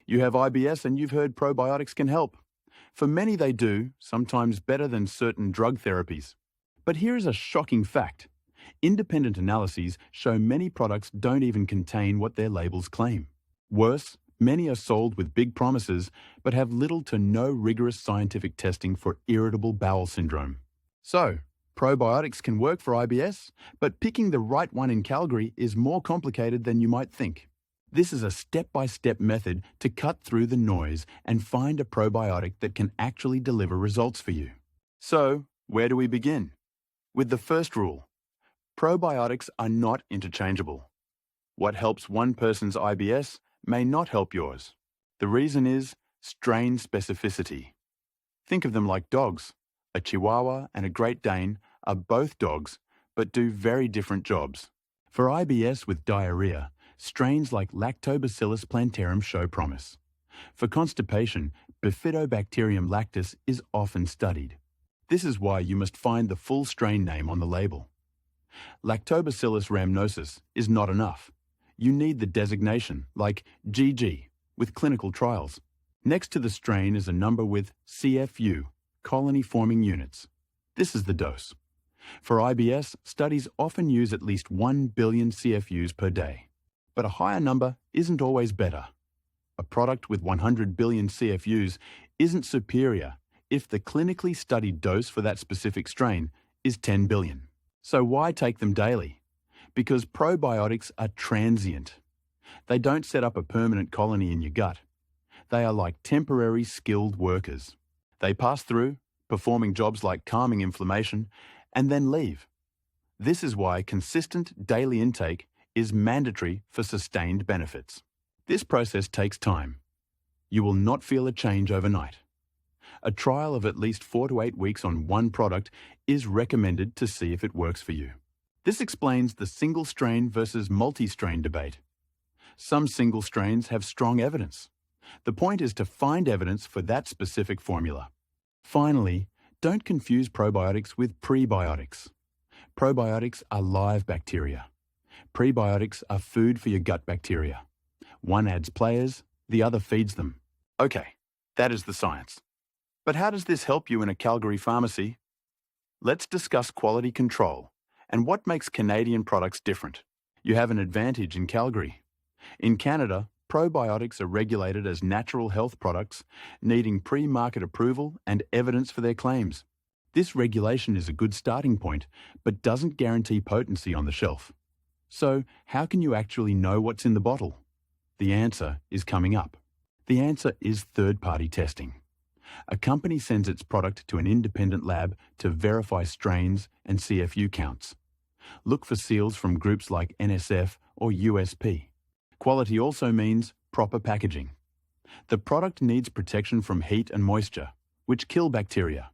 You have IBS and you've heard probiotics can help. For many they do, sometimes better than certain drug therapies. But here is a shocking fact. Independent analyses show many products don't even contain what their labels claim. Worse, many are sold with big promises but have little to no rigorous scientific testing for irritable bowel syndrome. So, probiotics can work for IBS, but picking the right one in Calgary is more complicated than you might think. This is a step-by-step method to cut through the noise and find a probiotic that can actually deliver results for you. So, where do we begin? With the first rule. Probiotics are not interchangeable. What helps one person's IBS may not help yours. The reason is strain specificity. Think of them like dogs. A Chihuahua and a Great Dane are both dogs, but do very different jobs. For IBS with diarrhea, strains like Lactobacillus plantarum show promise. For constipation, Bifidobacterium lactis is often studied. This is why you must find the full strain name on the label. Lactobacillus rhamnosus is not enough. You need the designation, like GG, with clinical trials. Next to the strain is a number with CFU, colony-forming units. This is the dose. For IBS, studies often use at least 1 billion CFUs per day. But a higher number isn't always better. A product with 100 billion CFUs isn't superior if the clinically studied dose for that specific strain is 10 billion. So why take them daily? Because probiotics are transient. They don't set up a permanent colony in your gut. They are like temporary skilled workers. They pass through, performing jobs like calming inflammation, and then leave. This is why consistent daily intake is mandatory for sustained benefits. This process takes time. You will not feel a change overnight. A trial of at least 4 to 8 weeks on one product is recommended to see if it works for you. This explains the single strain versus multi-strain debate. Some single strains have strong evidence. The point is to find evidence for that specific formula. Finally, don't confuse probiotics with prebiotics. Probiotics are live bacteria. Prebiotics are food for your gut bacteria. One adds players, the other feeds them. Okay, that is the science. But how does this help you in a Calgary pharmacy? Let's discuss quality control and what makes Canadian products different. You have an advantage in Calgary. In Canada, probiotics are regulated as natural health products, needing pre-market approval and evidence for their claims. This regulation is a good starting point, but doesn't guarantee potency on the shelf. So, how can you actually know what's in the bottle? The answer is coming up. The answer is third-party testing. A company sends its product to an independent lab to verify strains and CFU counts. Look for seals from groups like NSF or USP. Quality also means proper packaging. The product needs protection from heat and moisture, which kill bacteria.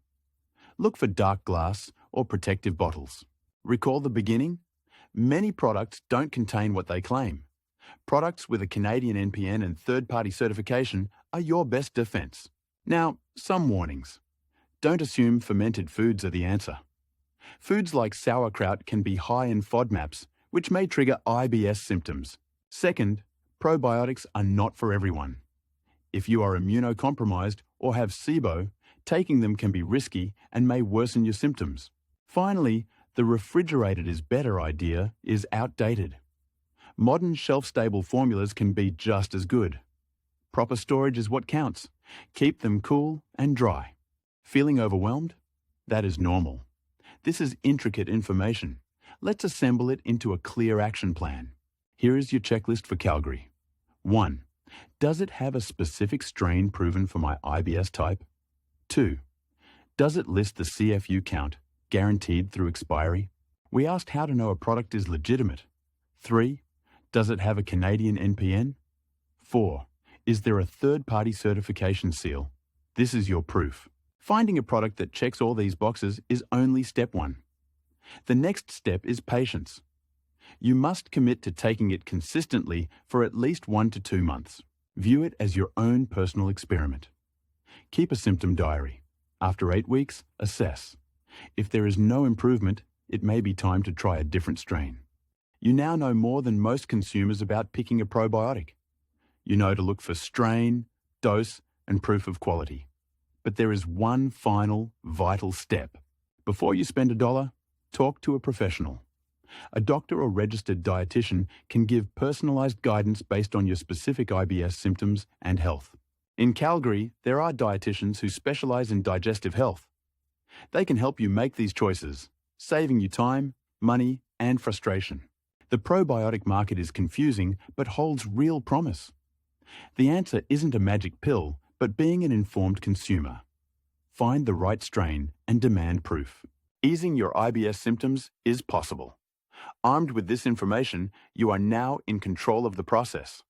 Look for dark glass or protective bottles. Recall the beginning? Many products don't contain what they claim. Products with a Canadian NPN and third-party certification are your best defense. Now, some warnings. Don't assume fermented foods are the answer. Foods like sauerkraut can be high in FODMAPs, which may trigger IBS symptoms. Second, probiotics are not for everyone. If you are immunocompromised or have SIBO, taking them can be risky and may worsen your symptoms. Finally, the refrigerated is better idea is outdated. Modern shelf-stable formulas can be just as good. Proper storage is what counts. Keep them cool and dry. Feeling overwhelmed? That is normal. This is intricate information. Let's assemble it into a clear action plan. Here is your checklist for Calgary. 1. Does it have a specific strain proven for my IBS type? 2. Does it list the CFU count, guaranteed through expiry? We asked how to know a product is legitimate. 3. Does it have a Canadian NPN? 4. Is there a third-party certification seal? This is your proof. Finding a product that checks all these boxes is only step 1. The next step is patience. You must commit to taking it consistently for at least 1 to 2 months. View it as your own personal experiment. Keep a symptom diary. After 8 weeks, assess. If there is no improvement, it may be time to try a different strain. You now know more than most consumers about picking a probiotic. You know to look for strain, dose, and proof of quality. But there is one final, vital step. Before you spend $1, talk to a professional. A doctor or registered dietitian can give personalised guidance based on your specific IBS symptoms and health. In Calgary, there are dietitians who specialise in digestive health. They can help you make these choices, saving you time, money, and frustration. The probiotic market is confusing but holds real promise. The answer isn't a magic pill, but being an informed consumer. Find the right strain and demand proof. Easing your IBS symptoms is possible. Armed with this information, you are now in control of the process.